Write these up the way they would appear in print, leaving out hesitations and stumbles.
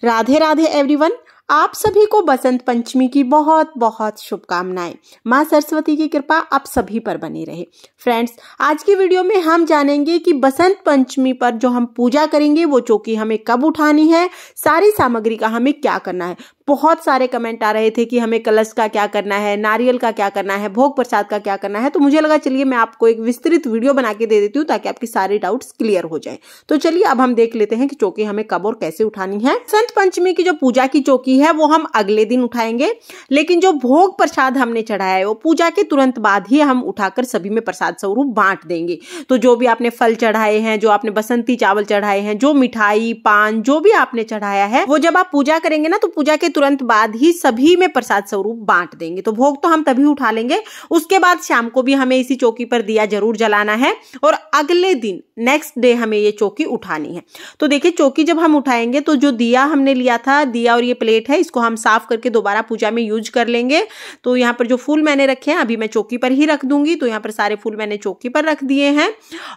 Radhe Radhe everyone, आप सभी को बसंत पंचमी की बहुत बहुत शुभकामनाएं। माँ सरस्वती की कृपा आप सभी पर बनी रहे। फ्रेंड्स, आज की वीडियो में हम जानेंगे कि बसंत पंचमी पर जो हम पूजा करेंगे वो चौकी हमें कब उठानी है, सारी सामग्री का हमें क्या करना है। बहुत सारे कमेंट आ रहे थे कि हमें कलश का क्या करना है, नारियल का क्या करना है, भोग प्रसाद का क्या करना है। तो मुझे लगा चलिए मैं आपको एक विस्तृत वीडियो बना के दे देती हूँ ताकि आपके सारे डाउट्स क्लियर हो जाए। तो चलिए अब हम देख लेते हैं कि चौकी हमें कब और कैसे उठानी है। बसंत पंचमी की जो पूजा की चौकी है वो हम अगले दिन उठाएंगे, लेकिन जो भोग प्रसाद हमने चढ़ाया है वो पूजा के तुरंत बाद ही हम उठाकर सभी में प्रसाद स्वरूप बांट देंगे। तो जो भी आपने फल चढ़ाए हैं, जो आपने बसंती चावल चढ़ाए हैं, जो मिठाई पान जो भी आपने चढ़ाया है, वो जब आप पूजा करेंगे ना तो पूजा के तुरंत बाद ही सभी में प्रसाद स्वरूप बांट देंगे। तो भोग तो हम तभी उठा लेंगे, उसके बाद शाम को भी हमें इसी चौकी पर दिया जरूर जलाना है और अगले दिन नेक्स्ट डे हमें ये चौकी उठानी है। तो देखिए चौकी जब हम उठाएंगे तो जो दिया हमने लिया था, दिया और ये प्लेट है, इसको हम साफ करके दोबारा पूजा में यूज कर लेंगे। तो यहाँ पर जो फूल मैंने रखे हैं अभी मैं चौकी पर ही रख दूंगी। तो यहाँ पर सारे फूल मैंने चौकी पर रख दिए हैं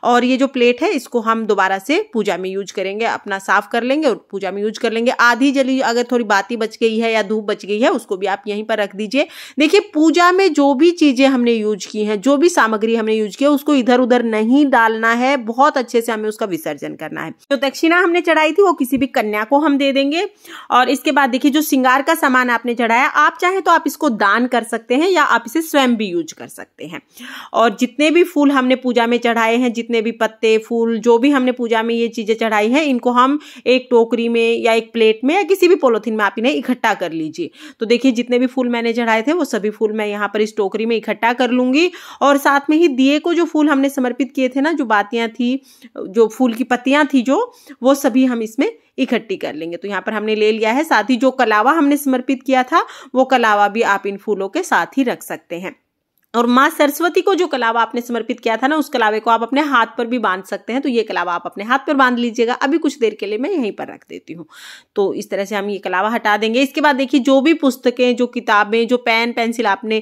और ये जो प्लेट है इसको हम दोबारा से पूजा में यूज करेंगे, अपना साफ कर लेंगे और पूजा में यूज कर लेंगे। आधी जली अगर थोड़ी बाती बच गई है या धूप बच गई है उसको भी आप यहीं पर रख दीजिए। देखिए पूजा में जो भी चीजें हमने यूज की हैं, जो भी सामग्री हमने यूज की है उसको इधर उधर नहीं डालना है, बहुत अच्छे से हमें उसका विसर्जन करना है। जो दक्षिणा हमने चढ़ाई थी वो किसी भी कन्या को हम दे देंगे। और इसके बाद देखिए जो श्रृंगार का सामान आपने चढ़ाया, आप चाहे तो आप इसको दान कर सकते हैं या आप इसे स्वयं भी यूज कर सकते हैं। और जितने भी फूल हमने पूजा में चढ़ाए हैं, जितने भी पत्ते फूल जो भी हमने पूजा में ये चीजें चढ़ाई हैं, इनको हम एक टोकरी में या एक प्लेट में या किसी भी पॉलिथीन में आप इन्हें इकट्ठा कर लीजिए। तो देखिए जितने भी फूल मैंने चढ़ाए थे वो सभी फूल मैं यहाँ पर इस टोकरी में इकट्ठा कर लूंगी। और साथ में ही दिए को जो फूल हमने समर्पित किए थे ना, जो बातियां थी, जो फूल की पत्तियां थी, जो वो सभी हम इसमें इकट्ठी कर लेंगे। तो यहाँ पर हमने ले लिया है। साथ ही जो कलावा हमने समर्पित किया था वो कलावा भी आप इन फूलों के साथ ही रख सकते हैं। और माँ सरस्वती को जो कलावा आपने समर्पित किया था ना, उस कलावे को आप अपने हाथ पर भी बांध सकते हैं। तो ये कलावा आप अपने हाथ पर बांध लीजिएगा। अभी कुछ देर के लिए मैं यहीं पर रख देती हूँ। तो इस तरह से हम ये कलावा हटा देंगे। इसके बाद देखिए जो भी पुस्तकें, जो किताबें, जो पेन पेंसिल आपने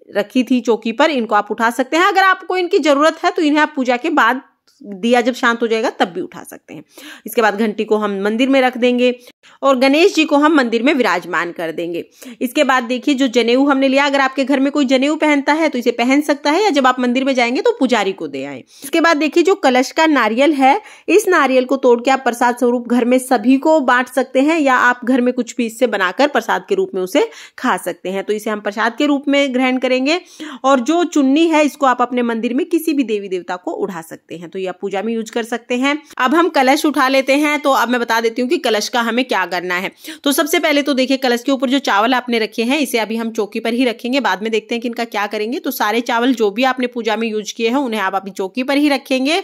रखी थी चौकी पर, इनको आप उठा सकते हैं। अगर आपको इनकी जरूरत है तो इन्हें आप पूजा के बाद दिया जब शांत हो जाएगा तब भी उठा सकते हैं। इसके बाद घंटी को हम मंदिर में रख देंगे और गणेश जी को हम मंदिर में विराजमान कर देंगे। इसके बाद देखिए जो जनेऊ हमने लिया, अगर आपके घर में कोई जनेऊ पहनता है तो इसे पहन सकता है या जब आप मंदिर में जाएंगे तो पुजारी को दे आए। इसके बाद देखिए जो कलश का नारियल है, इस नारियल को तोड़ के आप प्रसाद स्वरूप घर में सभी को बांट सकते हैं या आप घर में कुछ भी इससे बनाकर प्रसाद के रूप में उसे खा सकते हैं। तो इसे हम प्रसाद के रूप में ग्रहण करेंगे। और जो चुन्नी है इसको आप अपने मंदिर में किसी भी देवी देवता को उड़ा सकते हैं। तो पूजा में यूज कर सकते हैं। अब हम कलश उठा लेते हैं। तो अब मैं बता देती हूँ कि कलश का हमें क्या करना है। तो सबसे पहले तो देखिए कलश के ऊपर जो चावल आपने रखे हैं इसे अभी हम चौकी पर ही रखेंगे, बाद में देखते हैं कि इनका क्या करेंगे। तो सारे चावल जो भी आपने पूजा में यूज किए हैं उन्हें आप अपनी चौकी पर ही रखेंगे।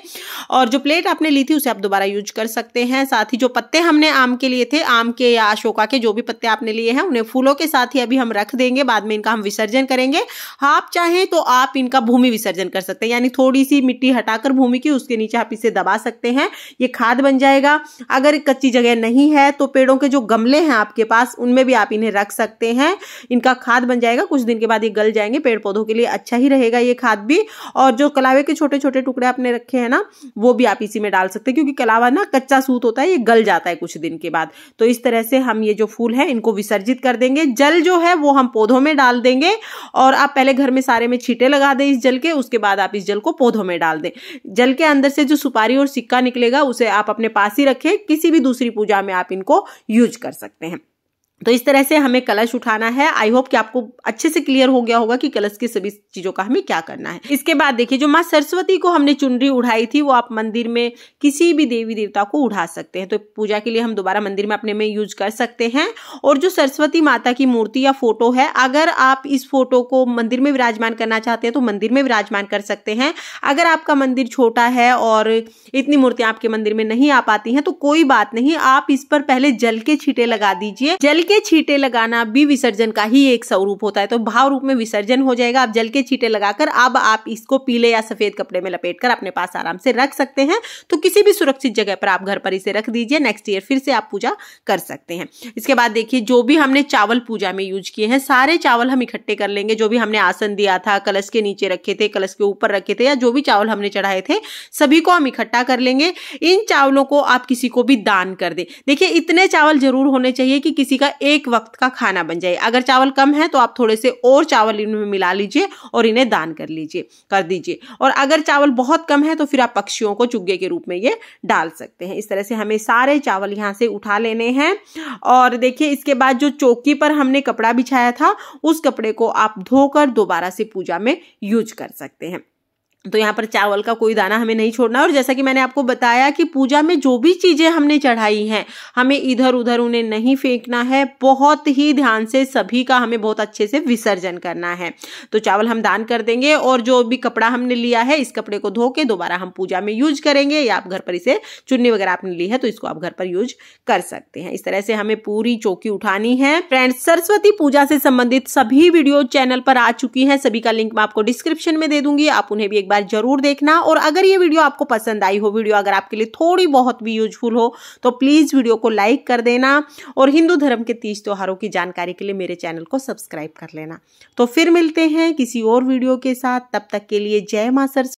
और जो प्लेट आपने ली थी उसे आप दोबारा यूज कर सकते हैं। साथ ही जो पत्ते हमने आम के लिए थे, आम के या अशोका के जो भी पत्ते आपने लिए हैं उन्हें फूलों के साथ ही अभी हम रख देंगे। बाद में इनका हम विसर्जन करेंगे। आप चाहें तो आप इनका भूमि विसर्जन कर सकते हैं, यानी थोड़ी सी मिट्टी हटाकर भूमि की उसके नीचे आप इसे दबा सकते हैं, ये खाद बन जाएगा। अगर कच्ची जगह नहीं है तो पेड़ों के जो गमले हैं आपके पास उनमें भी आप इन्हें रख सकते हैं, इनका खाद बन जाएगा। कुछ दिन के बाद ये गल जाएंगे, पेड़ पौधों के लिए अच्छा ही रहेगा ये खाद भी। और जो कलावे के छोटे छोटे टुकड़े आपने रखे हैं ना, वो भी आप इसी में डाल सकते हैं, क्योंकि कलावा ना कच्चा सूत होता है, ये गल जाता है कुछ दिन के बाद। तो इस तरह से हम ये जो फूल है इनको विसर्जित कर देंगे। जल जो है वो हम पौधों में डाल देंगे और आप पहले घर में सारे में छींटे लगा दें इस जल के, उसके बाद आप इस जल को पौधों में डाल दें। जल के अंदर से जो सुपारी और सिक्का निकलेगा उसे आप अपने पास ही रखें, किसी भी दूसरी पूजा में आप इनको यूज कर सकते हैं। तो इस तरह से हमें कलश उठाना है। आई होप कि आपको अच्छे से क्लियर हो गया होगा कि कलश की सभी चीजों का हमें क्या करना है। इसके बाद देखिए जो माँ सरस्वती को हमने चुनरी उड़ाई थी वो आप मंदिर में किसी भी देवी देवता को उड़ा सकते हैं। तो पूजा के लिए हम दोबारा मंदिर में अपने में यूज कर सकते हैं। और जो सरस्वती माता की मूर्ति या फोटो है, अगर आप इस फोटो को मंदिर में विराजमान करना चाहते हैं तो मंदिर में विराजमान कर सकते हैं। अगर आपका मंदिर छोटा है और इतनी मूर्तियां आपके मंदिर में नहीं आ पाती हैं तो कोई बात नहीं, आप इस पर पहले जल के छींटे लगा दीजिए। जल के छींटे लगाना भी विसर्जन का ही एक स्वरूप होता है, तो भाव रूप में विसर्जन हो जाएगा। अब जल के छींटे लगाकर अब आप इसको पीले या सफेद कपड़े में लपेटकर अपने पास आराम से रख सकते हैं। तो किसी भी सुरक्षित जगह पर आप घर पर इसे रख दीजिए, नेक्स्ट ईयर फिर से आप पूजा कर सकते हैं। इसके बाद देखिए, जो भी हमने चावल पूजा में यूज किए हैं, सारे चावल हम इकट्ठे कर लेंगे। जो भी हमने आसन दिया था, कलश के नीचे रखे थे, कलश के ऊपर रखे थे, या जो भी चावल हमने चढ़ाए थे, सभी को हम इकट्ठा कर लेंगे। इन चावलों को आप किसी को भी दान कर दे। देखिए, इतने चावल जरूर होने चाहिए कि किसी का एक वक्त का खाना बन जाए। अगर चावल कम है तो आप थोड़े से और चावल इनमें मिला लीजिए और इन्हें दान कर दीजिए। और अगर चावल बहुत कम है तो फिर आप पक्षियों को चुग्गे के रूप में ये डाल सकते हैं। इस तरह से हमें सारे चावल यहाँ से उठा लेने हैं। और देखिए, इसके बाद जो चौकी पर हमने कपड़ा बिछाया था, उस कपड़े को आप धोकर दोबारा से पूजा में यूज कर सकते हैं। तो यहाँ पर चावल का कोई दाना हमें नहीं छोड़ना। और जैसा कि मैंने आपको बताया कि पूजा में जो भी चीजें हमने चढ़ाई हैं, हमें इधर उधर उन्हें नहीं फेंकना है। बहुत ही ध्यान से सभी का हमें बहुत अच्छे से विसर्जन करना है। तो चावल हम दान कर देंगे और जो भी कपड़ा हमने लिया है, इस कपड़े को धो के दोबारा हम पूजा में यूज करेंगे। या आप घर पर इसे चुन्नी वगैरह आपने ली है तो इसको आप घर पर यूज कर सकते हैं। इस तरह से हमें पूरी चौकी उठानी है। फ्रेंड्स, सरस्वती पूजा से संबंधित सभी वीडियो चैनल पर आ चुकी हैं। सभी का लिंक मैं आपको डिस्क्रिप्शन में दे दूंगी, आप उन्हें भी एक जरूर देखना। और अगर ये वीडियो आपको पसंद आई हो, वीडियो अगर आपके लिए थोड़ी बहुत भी यूजफुल हो, तो प्लीज वीडियो को लाइक कर देना। और हिंदू धर्म के तीज त्योहारों की जानकारी के लिए मेरे चैनल को सब्सक्राइब कर लेना। तो फिर मिलते हैं किसी और वीडियो के साथ। तब तक के लिए जय मां सरस्वती।